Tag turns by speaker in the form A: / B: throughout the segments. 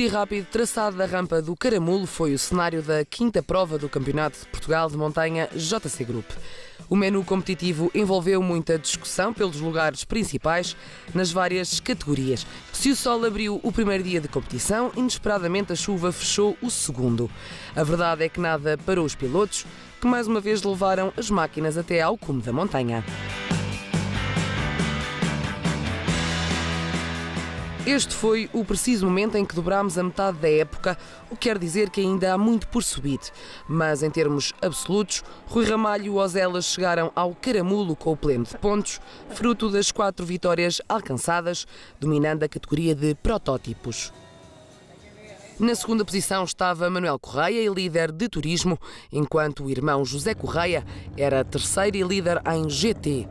A: multirrápido traçado da rampa do Caramulo foi o cenário da quinta prova do Campeonato de Portugal de Montanha JC Group. O menu competitivo envolveu muita discussão pelos lugares principais nas várias categorias. Se o sol abriu o primeiro dia de competição, inesperadamente a chuva fechou o segundo. A verdade é que nada parou os pilotos, que mais uma vez levaram as máquinas até ao cume da montanha. Este foi o preciso momento em que dobrámos a metade da época, o que quer dizer que ainda há muito por subir. Mas, em termos absolutos, Rui Ramalho e Ozelas chegaram ao Caramulo com o pleno de pontos, fruto das 4 vitórias alcançadas, dominando a categoria de protótipos. Na segunda posição estava Manuel Correia, líder de turismo, enquanto o irmão José Correia era terceiro e líder em GT.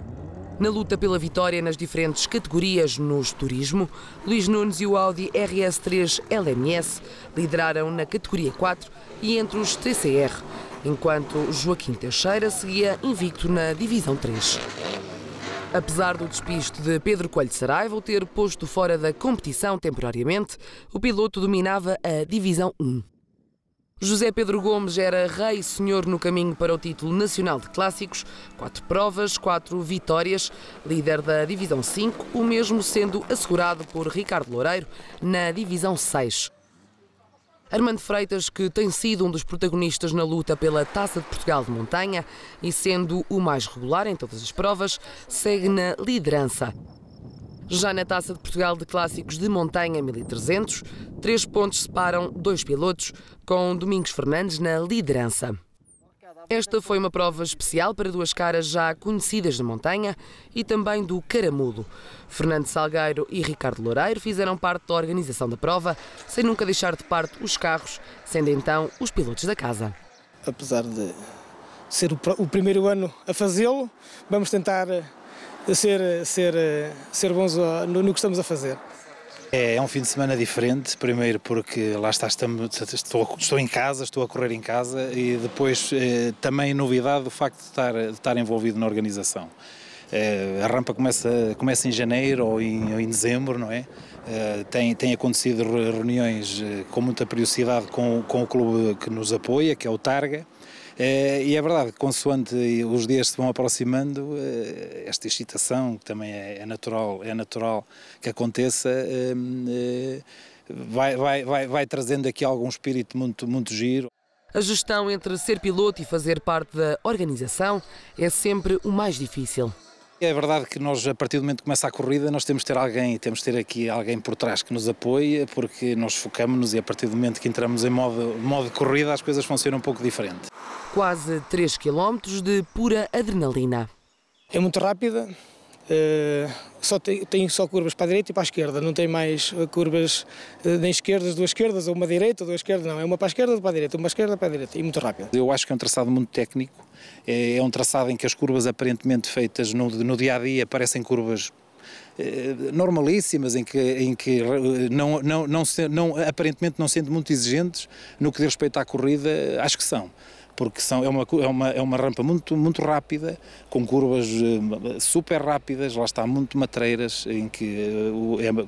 A: Na luta pela vitória nas diferentes categorias nos turismo, Luís Nunes e o Audi RS3 LMS lideraram na categoria 4 e entre os TCR, enquanto Joaquim Teixeira seguia invicto na divisão 3. Apesar do despiste de Pedro Coelho de Saraiva o ter posto fora da competição temporariamente, o piloto dominava a divisão 1. José Pedro Gomes era rei e senhor no caminho para o título nacional de clássicos, 4 provas, 4 vitórias, líder da divisão 5, o mesmo sendo assegurado por Ricardo Loureiro na divisão 6. Armando Freitas, que tem sido um dos protagonistas na luta pela Taça de Portugal de Montanha e sendo o mais regular em todas as provas, segue na liderança. Já na Taça de Portugal de Clássicos de Montanha 1300, 3 pontos separam 2 pilotos, com Domingos Fernandes na liderança. Esta foi uma prova especial para 2 caras já conhecidas da montanha e também do Caramulo. Fernando Salgueiro e Ricardo Loureiro fizeram parte da organização da prova, sem nunca deixar de parte os carros, sendo então os pilotos da casa.
B: Apesar de ser o primeiro ano a fazê-lo, vamos tentar ser bons no que estamos a fazer.
C: É um fim de semana diferente, primeiro porque lá está, estou em casa, estou a correr em casa e depois também novidade o facto de estar envolvido na organização. A rampa começa em janeiro ou em dezembro, não é? Tem acontecido reuniões com muita periodicidade com o clube que nos apoia, que é o Targa. E é verdade, consoante os dias se vão aproximando, esta excitação, que também é natural que aconteça, vai trazendo aqui algum espírito muito giro.
A: A gestão entre ser piloto e fazer parte da organização é sempre o mais difícil.
C: É verdade que nós, a partir do momento que começa a corrida, nós temos de ter aqui alguém por trás que nos apoie, porque nós focamos-nos e a partir do momento que entramos em modo de corrida as coisas funcionam um pouco diferente.
A: Quase 3 km de pura adrenalina.
B: É muito rápida, tem só curvas para a direita e para a esquerda, não tem mais curvas nem esquerdas, 2 esquerdas, ou uma direita ou 2 esquerdas, não, é uma para a esquerda, para a direita, uma esquerda para a direita e muito rápida.
C: Eu acho que é um traçado muito técnico, é um traçado em que as curvas aparentemente feitas no dia-a-dia parecem curvas normalíssimas, em que aparentemente não sendo muito exigentes no que diz respeito à corrida, acho que são. Porque é uma rampa muito rápida, com curvas super rápidas, lá está, muito matreiras, em que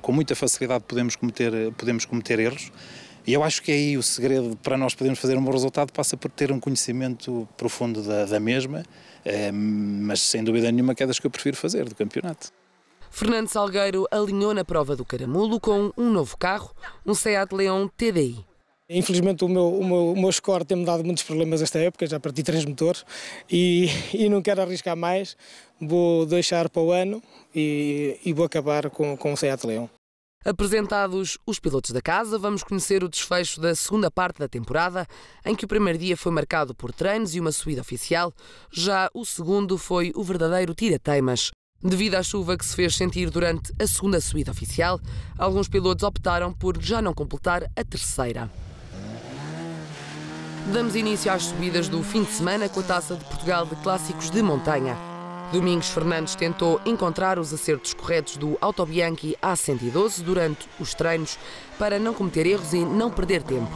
C: com muita facilidade podemos cometer erros. E eu acho que aí o segredo para nós podermos fazer um bom resultado passa por ter um conhecimento profundo da mesma, mas sem dúvida nenhuma que é das que eu prefiro fazer do campeonato.
A: Fernando Salgueiro alinhou na prova do Caramulo com um novo carro, um Seat Leon TDI.
B: Infelizmente o meu score tem-me dado muitos problemas esta época, já parti 3 motores e não quero arriscar mais, vou deixar para o ano e vou acabar com o Seat Leon.
A: Apresentados os pilotos da casa, vamos conhecer o desfecho da segunda parte da temporada, em que o primeiro dia foi marcado por treinos e uma subida oficial, já o segundo foi o verdadeiro tira-teimas. Devido à chuva que se fez sentir durante a segunda subida oficial, alguns pilotos optaram por já não completar a terceira. Damos início às subidas do fim de semana com a Taça de Portugal de Clássicos de Montanha. Domingos Fernandes tentou encontrar os acertos corretos do Autobianchi A112 durante os treinos para não cometer erros e não perder tempo.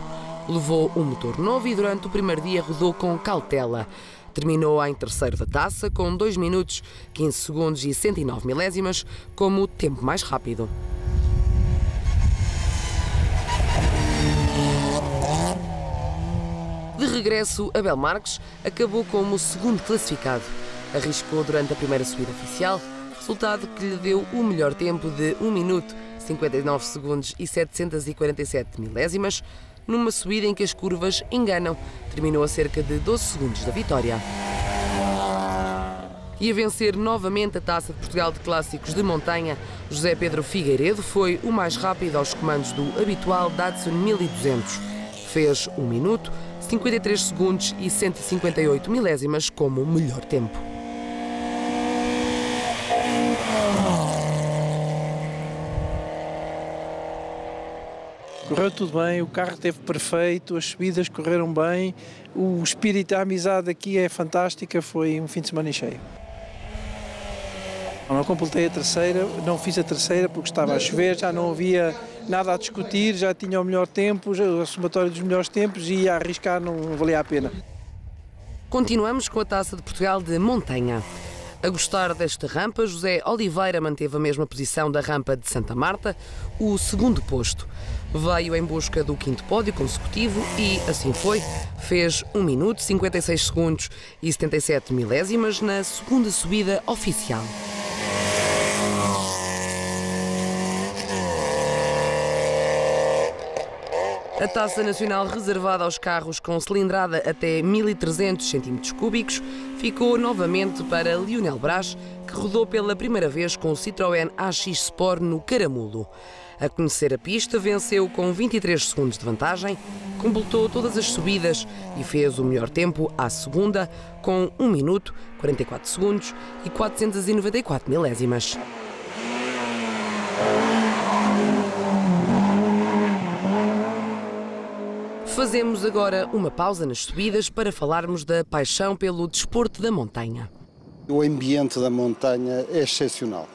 A: Levou um motor novo e durante o primeiro dia rodou com cautela. Terminou em terceiro da taça com 2 minutos, 15 segundos e 109 milésimas como o tempo mais rápido. De regresso, Abel Marques acabou como segundo classificado. Arriscou durante a primeira subida oficial, resultado que lhe deu o melhor tempo de 1 minuto, 59 segundos e 747 milésimas, numa subida em que as curvas enganam. Terminou a cerca de 12 segundos da vitória. E a vencer novamente a Taça de Portugal de Clássicos de Montanha, José Pedro Figueiredo foi o mais rápido aos comandos do habitual Datsun 1200. Fez 1 minuto, 53 segundos e 158 milésimas como melhor tempo.
D: Correu tudo bem, o carro esteve perfeito, as subidas correram bem, o espírito da amizade aqui é fantástica, foi um fim de semana em cheio. Não completei a terceira, não fiz a terceira porque estava a chover, já não havia nada a discutir, já tinha o melhor tempo, o somatório dos melhores tempos e ia arriscar não valia a pena.
A: Continuamos com a Taça de Portugal de Montanha. A gostar desta rampa, José Oliveira manteve a mesma posição da rampa de Santa Marta, o segundo posto. Veio em busca do 5º pódio consecutivo e, assim foi, fez 1 minuto, 56 segundos e 77 milésimas na segunda subida oficial. A taça nacional reservada aos carros com cilindrada até 1300 cm3 ficou novamente para Lionel Brás, que rodou pela primeira vez com o Citroën AX Sport no Caramulo. A conhecer a pista, venceu com 23 segundos de vantagem, completou todas as subidas e fez o melhor tempo à segunda, com 1 minuto, 44 segundos e 494 milésimas. Fazemos agora uma pausa nas subidas para falarmos da paixão pelo desporto da montanha.
E: O ambiente da montanha é excepcional.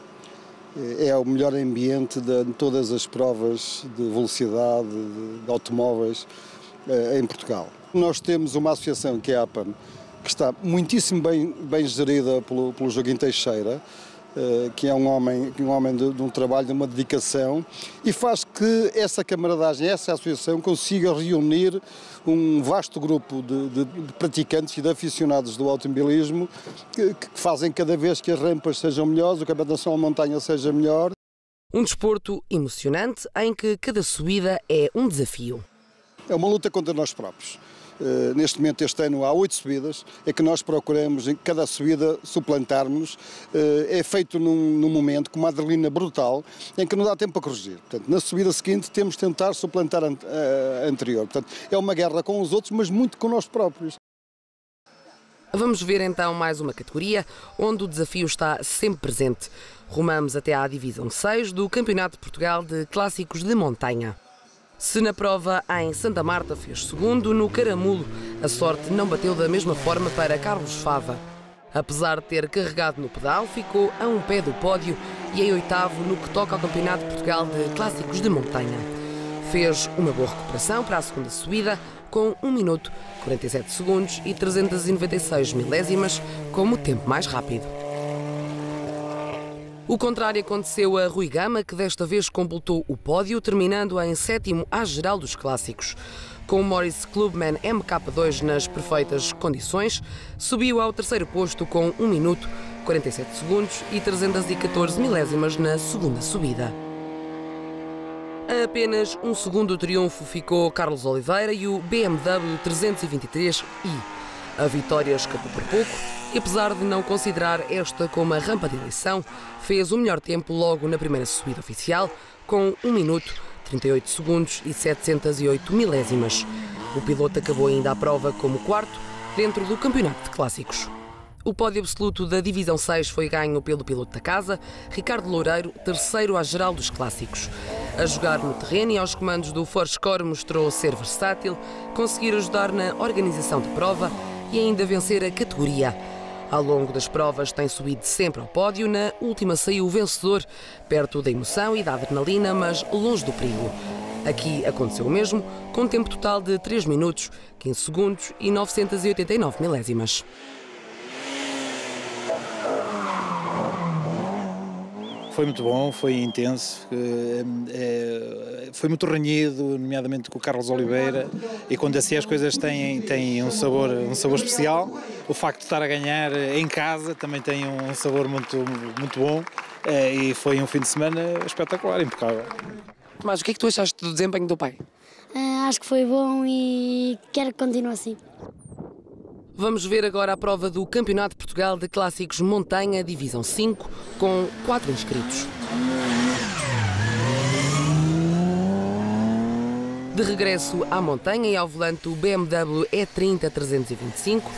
E: É o melhor ambiente de todas as provas de velocidade, de automóveis em Portugal. Nós temos uma associação que é a APAM, que está muitíssimo bem gerida pelo Joaquim Teixeira, que é um homem de um trabalho, de uma dedicação, e faz que essa camaradagem, essa associação consiga reunir um vasto grupo de praticantes e de aficionados do automobilismo que fazem cada vez que as rampas sejam melhores, o Campeonato Nacional de Montanha seja melhor.
A: Um desporto emocionante em que cada subida é um desafio.
E: É uma luta contra nós próprios. Neste momento, este ano, há 8 subidas, é que nós procuramos em cada subida suplantarmos. É feito num momento com uma adrenalina brutal, em que não dá tempo para corrigir. Portanto, na subida seguinte temos de tentar suplantar a anterior. Portanto, é uma guerra com os outros, mas muito com nós próprios.
A: Vamos ver então mais uma categoria onde o desafio está sempre presente. Rumamos até à divisão 6 do Campeonato de Portugal de Clássicos de Montanha. Se na prova em Santa Marta fez segundo, no Caramulo a sorte não bateu da mesma forma para Carlos Fava. Apesar de ter carregado no pedal, ficou a um pé do pódio e em 8º no que toca ao Campeonato de Portugal de Clássicos de Montanha. Fez uma boa recuperação para a segunda subida, com 1 minuto, 47 segundos e 396 milésimas como o tempo mais rápido. O contrário aconteceu a Rui Gama, que desta vez completou o pódio, terminando em 7º à geral dos clássicos. Com o Morris Clubman MK2 nas perfeitas condições, subiu ao 3º posto com 1 minuto, 47 segundos e 314 milésimas na segunda subida. A apenas 1 segundo do triunfo ficou Carlos Oliveira e o BMW 323i. A vitória escapou por pouco e, apesar de não considerar esta como a rampa de eleição, fez o melhor tempo logo na primeira subida oficial, com 1 minuto, 38 segundos e 708 milésimas. O piloto acabou ainda a prova como 4º dentro do Campeonato de Clássicos. O pódio absoluto da Divisão 6 foi ganho pelo piloto da casa, Ricardo Loureiro, 3º à geral dos clássicos. A jogar no terreno e aos comandos do Forscore mostrou ser versátil, conseguir ajudar na organização da prova e ainda vencer a categoria. Ao longo das provas tem subido sempre ao pódio, na última saiu o vencedor, perto da emoção e da adrenalina, mas longe do perigo. Aqui aconteceu o mesmo, com um tempo total de 3 minutos, 15 segundos e 989 milésimas.
C: Foi muito bom, foi intenso, foi muito renhido, nomeadamente com o Carlos Oliveira, e quando assim as coisas têm um sabor especial, o facto de estar a ganhar em casa também tem um sabor muito bom, e foi um fim de semana espetacular, impecável.
A: Mas o que é que tu achaste do desempenho do pai?
F: Acho que foi bom e quero que continue assim.
A: Vamos ver agora a prova do Campeonato de Portugal de Clássicos Montanha, Divisão 5, com 4 inscritos. De regresso à montanha e ao volante do BMW E30 325,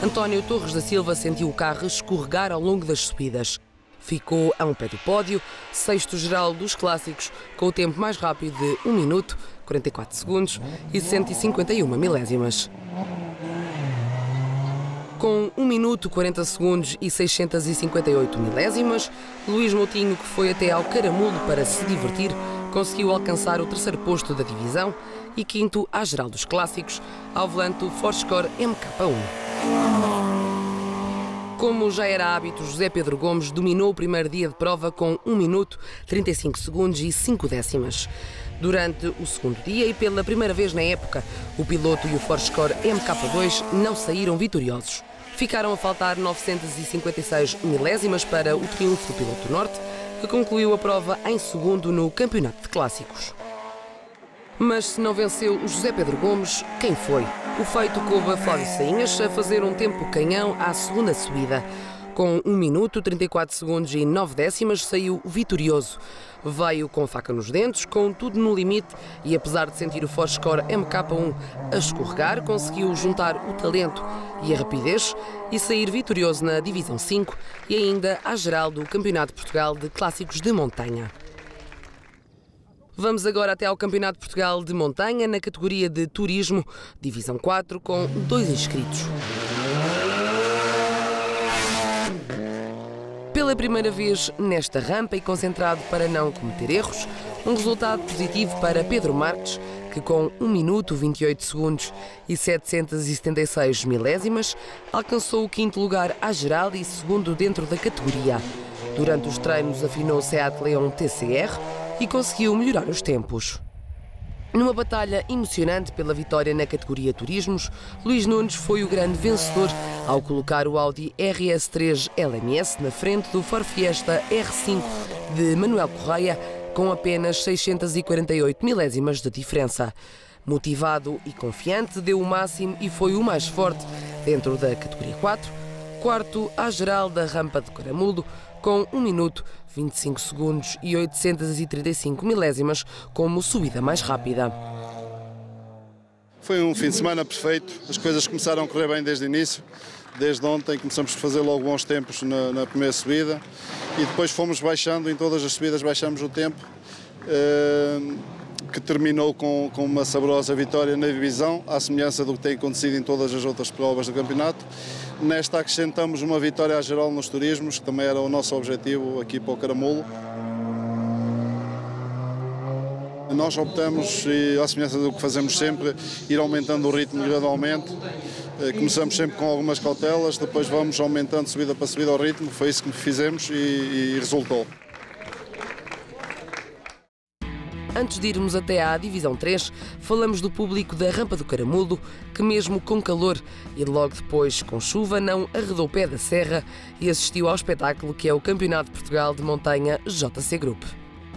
A: António Torres da Silva sentiu o carro escorregar ao longo das subidas. Ficou a um pé do pódio, sexto geral dos clássicos, com o tempo mais rápido de 1 minuto, 44 segundos e 151 milésimas. Com 1 minuto, 40 segundos e 658 milésimas, Luís Moutinho, que foi até ao Caramulo para se divertir, conseguiu alcançar o terceiro posto da divisão e quinto à geral dos clássicos, ao volante do Forscore MK1. Como já era hábito, José Pedro Gomes dominou o primeiro dia de prova com 1 minuto, 35 segundos e 5 décimas. Durante o segundo dia e pela primeira vez na época, o piloto e o Forscore MK2 não saíram vitoriosos. Ficaram a faltar 956 milésimas para o triunfo do piloto norte, que concluiu a prova em segundo no Campeonato de Clássicos. Mas se não venceu o José Pedro Gomes, quem foi? O feito coube a Flávio Sainhas a fazer um tempo canhão à segunda subida. Com 1 minuto, 34 segundos e 9 décimas, saiu vitorioso. Veio com faca nos dentes, com tudo no limite e, apesar de sentir o Forscore MK1 a escorregar, conseguiu juntar o talento e a rapidez e sair vitorioso na Divisão 5 e ainda à geral do Campeonato de Portugal de Clássicos de Montanha. Vamos agora até ao Campeonato de Portugal de Montanha, na categoria de Turismo, Divisão 4, com 2 inscritos. Pela primeira vez nesta rampa e concentrado para não cometer erros, um resultado positivo para Pedro Marques, que com 1 minuto, 28 segundos e 776 milésimas, alcançou o quinto lugar à geral e segundo dentro da categoria. Durante os treinos afinou o Seat Leon TCR e conseguiu melhorar os tempos. Numa batalha emocionante pela vitória na categoria Turismos, Luís Nunes foi o grande vencedor ao colocar o Audi RS3 LMS na frente do Ford Fiesta R5 de Manuel Correia, com apenas 648 milésimas de diferença. Motivado e confiante, deu o máximo e foi o mais forte dentro da categoria 4, quarto à geral da rampa de Caramulo, com 1 minuto, 25 segundos e 835 milésimas como subida mais rápida.
G: Foi um fim de semana perfeito, as coisas começaram a correr bem desde o início. Desde ontem começamos a fazer logo bons tempos na primeira subida e depois fomos baixando, em todas as subidas baixamos o tempo, que terminou com uma saborosa vitória na divisão, à semelhança do que tem acontecido em todas as outras provas do campeonato. Nesta acrescentamos uma vitória à geral nos turismos, que também era o nosso objetivo aqui para o Caramulo. Nós optamos, à semelhança do que fazemos sempre, ir aumentando o ritmo gradualmente. Começamos sempre com algumas cautelas, depois vamos aumentando subida para subida o ritmo, foi isso que fizemos e resultou.
A: Antes de irmos até à Divisão 3, falamos do público da Rampa do Caramulo, que mesmo com calor e logo depois com chuva, não arredou o pé da serra e assistiu ao espetáculo que é o Campeonato de Portugal de Montanha JC Group.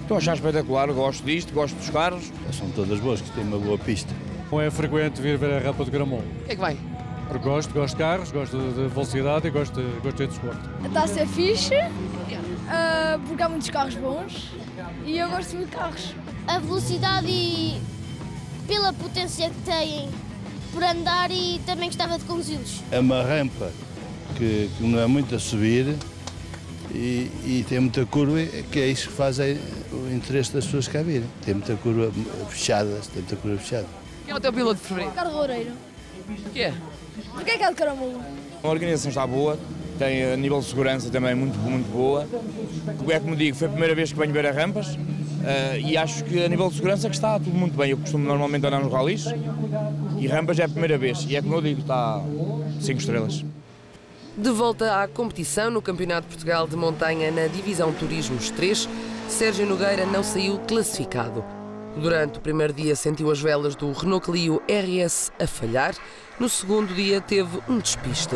H: Estou a achar espetacular, gosto disto, gosto dos carros.
I: São todas boas, que têm uma boa pista.
J: Não é frequente vir ver a Rampa do Caramulo.
A: O que é que vai?
J: Porque gosto de carros, gosto de velocidade e gosto de desporto.
K: Está a ser fixe, porque há muitos carros bons e eu gosto muito de carros.
F: A velocidade e pela potência que têm por andar e também gostava de conduzi-los.
I: É uma rampa que não é muito a subir e tem muita curva, que é isso que faz o interesse das pessoas cá virem. Tem muita curva fechada,
A: Quem é o teu piloto preferido?
K: Carlos Loureiro.
A: O que é?
K: Porque é que é de Caramulo?
H: A organização está boa, tem a nível de segurança também muito boa. É como digo, foi a primeira vez que venho ver as rampas e acho que a nível de segurança que está tudo muito bem. Eu costumo normalmente andar nos ralis e rampas é a primeira vez. E é como eu digo, está 5 estrelas.
A: De volta à competição no Campeonato de Portugal de Montanha na Divisão Turismos 3, Sérgio Nogueira não saiu classificado. Durante o primeiro dia sentiu as velas do Renault Clio RS a falhar, no segundo dia teve um despiste.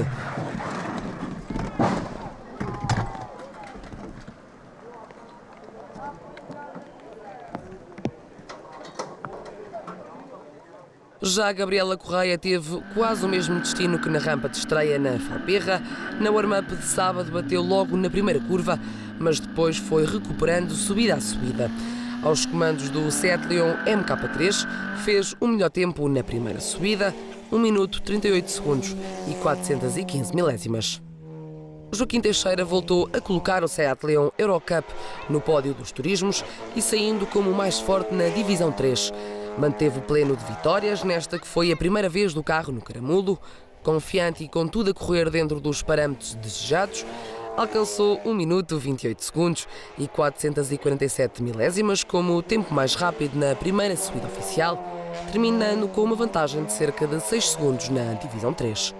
A: Já a Gabriela Correia teve quase o mesmo destino que na rampa de estreia na Falperra. Na warm-up de sábado bateu logo na primeira curva, mas depois foi recuperando subida a subida. Aos comandos do Seat Leon MK3, fez o melhor tempo na primeira subida, 1 minuto 38 segundos e 415 milésimas. Joaquim Teixeira voltou a colocar o Seat Leon Eurocup no pódio dos turismos e saindo como o mais forte na Divisão 3. Manteve o pleno de vitórias nesta que foi a primeira vez do carro no caramulo. Confiante e com tudo a correr dentro dos parâmetros desejados, alcançou 1 minuto 28 segundos e 447 milésimas como o tempo mais rápido na primeira subida oficial, terminando com uma vantagem de cerca de 6 segundos na Divisão 3.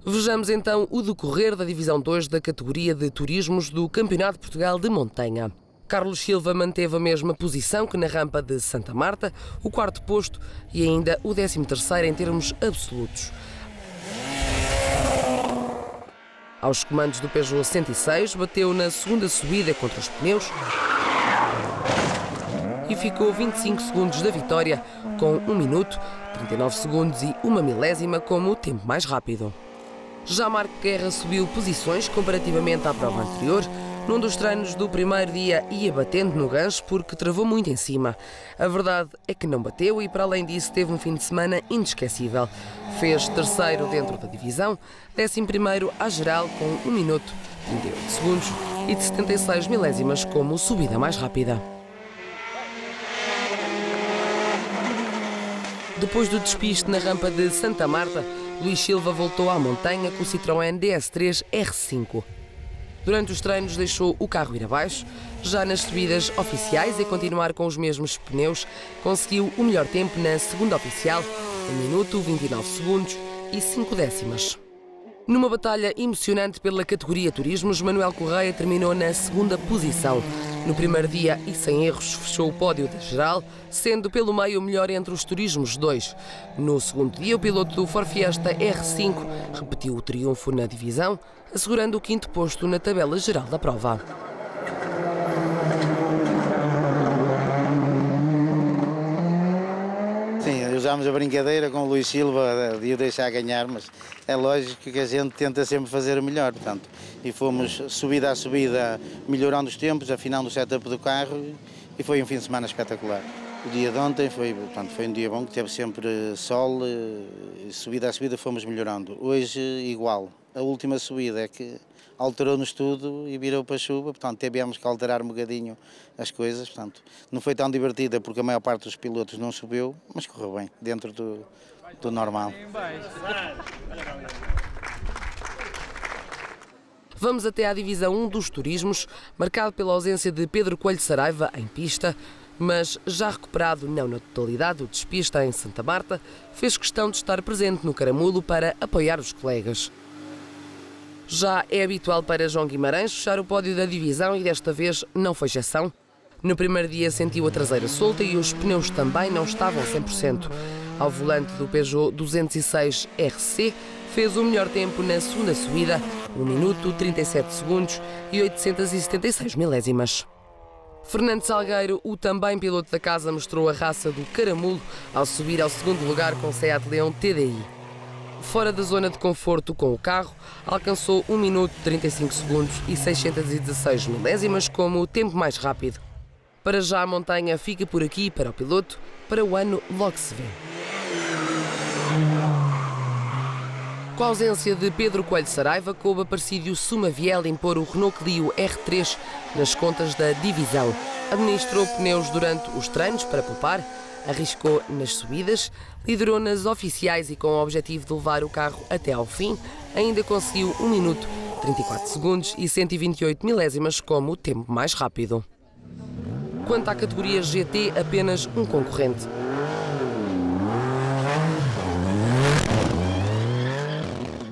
A: Vejamos então o decorrer da Divisão 2 da categoria de turismos do Campeonato de Portugal de Montanha. Carlos Silva manteve a mesma posição que na rampa de Santa Marta, o 4º posto e ainda o 13º em termos absolutos. Aos comandos do Peugeot 106, bateu na segunda subida contra os pneus e ficou 25 segundos da vitória, com 1 minuto, 39 segundos e 1 milésima como o tempo mais rápido. Já Marco Guerra subiu posições comparativamente à prova anterior. Num dos treinos do primeiro dia ia batendo no gancho porque travou muito em cima. A verdade é que não bateu e, para além disso, teve um fim de semana inesquecível. Fez terceiro dentro da divisão, 11º à geral com 1 minuto, 38 segundos e de 76 milésimas como subida mais rápida. Depois do despiste na rampa de Santa Marta, Luís Silva voltou à montanha com o Citroën DS3 R5. Durante os treinos deixou o carro ir abaixo. Já nas subidas oficiais e continuar com os mesmos pneus, conseguiu o melhor tempo na segunda oficial, 1 minuto, 29 segundos e 5 décimas. Numa batalha emocionante pela categoria turismos, Manuel Correia terminou na segunda posição. No primeiro dia e sem erros fechou o pódio da geral, sendo pelo meio o melhor entre os turismos 2. No segundo dia, o piloto do Ford Fiesta R5 repetiu o triunfo na divisão, assegurando o 5º posto na tabela geral da prova.
L: Sim, usámos a brincadeira com o Luís Silva de o deixar ganhar, mas é lógico que a gente tenta sempre fazer o melhor, portanto, e fomos subida a subida melhorando os tempos, afinando o setup do carro e foi um fim de semana espetacular. O dia de ontem foi um dia bom, que teve sempre sol, e subida a subida fomos melhorando. Hoje igual, a última subida é que alterou-nos tudo e virou para a chuva, portanto tivemos que alterar um bocadinho as coisas, portanto não foi tão divertida porque a maior parte dos pilotos não subiu, mas correu bem, dentro do normal.
A: Vamos até à divisão 1 dos turismos, marcado pela ausência de Pedro Coelho Saraiva em pista, mas já recuperado não na totalidade, o despista em Santa Marta, fez questão de estar presente no caramulo para apoiar os colegas. Já é habitual para João Guimarães fechar o pódio da divisão e desta vez não foi exceção. No primeiro dia sentiu a traseira solta e os pneus também não estavam 100%. Ao volante do Peugeot 206 RC, fez o melhor tempo na segunda subida, 1 minuto, 37 segundos e 876 milésimas. Fernando Salgueiro, o também piloto da casa, mostrou a raça do caramulo ao subir ao segundo lugar com Seat Leon TDI. Fora da zona de conforto com o carro, alcançou 1 minuto, 35 segundos e 616 milésimas como o tempo mais rápido. Para já a montanha fica por aqui para o piloto, para o ano logo se vê. Com a ausência de Pedro Coelho Saraiva, coube a Parcídio Sumaviel impor o Renault Clio R3 nas contas da divisão. Administrou pneus durante os treinos para poupar, arriscou nas subidas, liderou nas oficiais e com o objetivo de levar o carro até ao fim, ainda conseguiu 1 minuto, 34 segundos e 128 milésimas como o tempo mais rápido. Quanto à categoria GT, apenas um concorrente.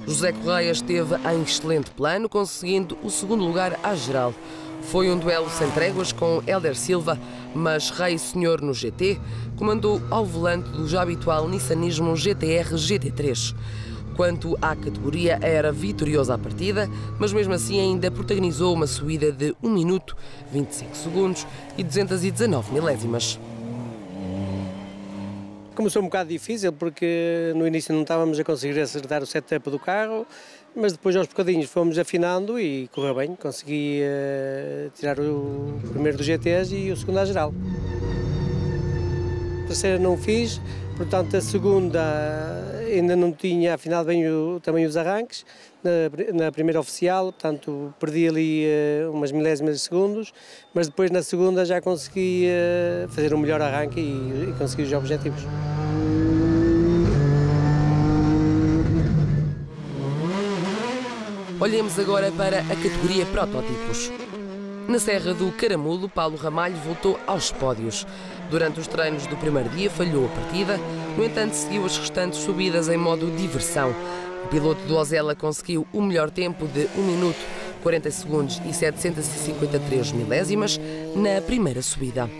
A: José Correia esteve em excelente plano, conseguindo o segundo lugar à geral. Foi um duelo sem tréguas com Hélder Silva, mas Rei Senhor no GT comandou ao volante do já habitual nissanismo GTR GT3. Quanto à categoria, era vitorioso à partida, mas mesmo assim ainda protagonizou uma subida de 1 minuto, 25 segundos e 219 milésimas.
M: Começou um bocado difícil porque no início não estávamos a conseguir acertar o setup do carro, mas depois aos bocadinhos fomos afinando e correu bem. Consegui tirar o primeiro do GTs e o segundo à geral. A terceira não fiz, portanto a segunda ainda não tinha afinado bem também os arranques. Na primeira oficial, portanto perdi ali umas milésimas de segundos, mas depois na segunda já consegui fazer um melhor arranque e consegui os objetivos.
A: Olhemos agora para a categoria protótipos. Na Serra do Caramulo, Paulo Ramalho voltou aos pódios. Durante os treinos do primeiro dia falhou a partida, no entanto seguiu as restantes subidas em modo diversão. O piloto do Ozela conseguiu o melhor tempo de 1 minuto, 40 segundos e 753 milésimas na primeira subida.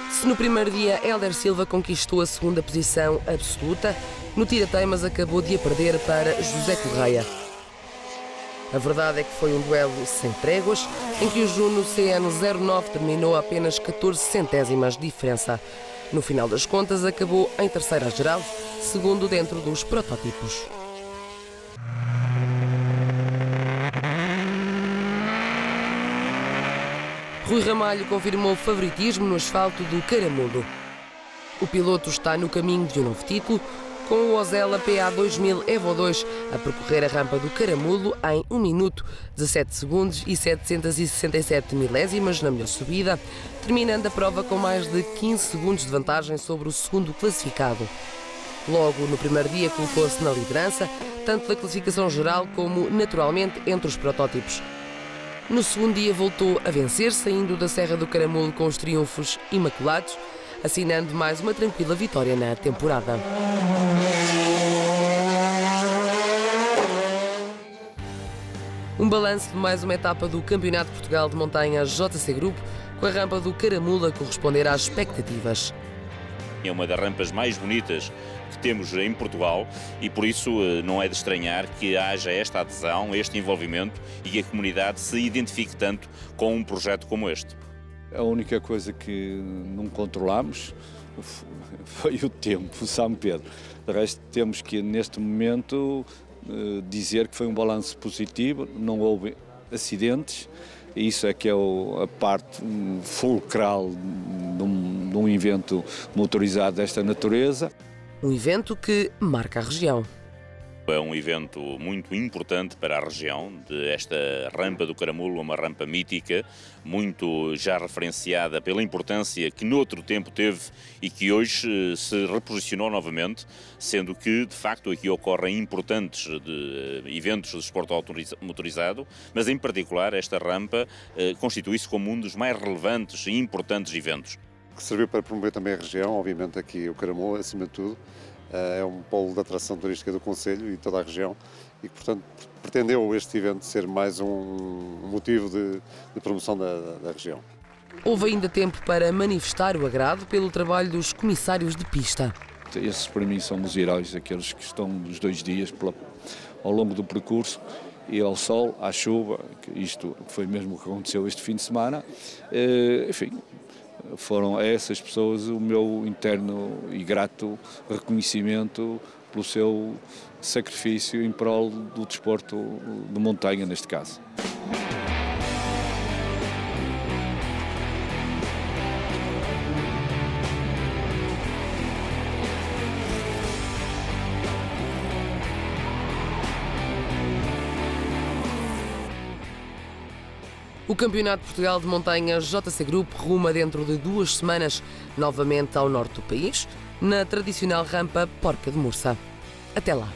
A: Se no primeiro dia Hélder Silva conquistou a segunda posição absoluta, no tira-teimas acabou de a perder para José Correia. A verdade é que foi um duelo sem tréguas, em que o Juno CN09 terminou a apenas 14 centésimas de diferença. No final das contas, acabou em terceira geral, segundo dentro dos protótipos. Rui Ramalho confirmou o favoritismo no asfalto do Caramulo. O piloto está no caminho de um novo título, com o Ozela PA2000 Evo 2 a percorrer a rampa do Caramulo em 1 minuto, 17 segundos e 767 milésimas na melhor subida, terminando a prova com mais de 15 segundos de vantagem sobre o segundo classificado. Logo no primeiro dia colocou-se na liderança, tanto da classificação geral como, naturalmente, entre os protótipos. No segundo dia voltou a vencer, saindo da Serra do Caramulo com os triunfos imaculados, assinando mais uma tranquila vitória na temporada. Um balanço de mais uma etapa do Campeonato de Portugal de Montanha JC Group, com a rampa do Caramulo a corresponder às expectativas.
N: É uma das rampas mais bonitas que temos em Portugal e por isso não é de estranhar que haja esta adesão, este envolvimento e que a comunidade se identifique tanto com um projeto como este.
O: A única coisa que não controlamos foi o tempo, São Pedro. De resto, temos que, neste momento, dizer que foi um balanço positivo, não houve acidentes, e isso é que é a parte fulcral de um evento motorizado desta natureza.
A: Um evento que marca a região.
N: É um evento muito importante para a região, esta rampa do Caramulo, uma rampa mítica, muito já referenciada pela importância que noutro tempo teve e que hoje se reposicionou novamente, sendo que, de facto, aqui ocorrem importantes eventos de desporto motorizado, mas em particular esta rampa constitui-se como um dos mais relevantes e importantes eventos.
P: Que serviu para promover também a região, obviamente aqui o Caramulo, acima de tudo. É um polo de atração turística do Concelho e toda a região e que, portanto, pretendeu este evento ser mais um motivo de promoção da região.
A: Houve ainda tempo para manifestar o agrado pelo trabalho dos comissários de pista.
O: Esses, para mim, são os heróis, aqueles que estão os 2 dias ao longo do percurso e ao sol, à chuva, isto foi mesmo o que aconteceu este fim de semana, enfim. Foram a essas pessoas o meu interno e grato reconhecimento pelo seu sacrifício em prol do desporto de montanha, neste caso.
A: O Campeonato de Portugal de Montanha JC Group ruma dentro de 2 semanas novamente ao norte do país, na tradicional rampa Porca de Mursa. Até lá!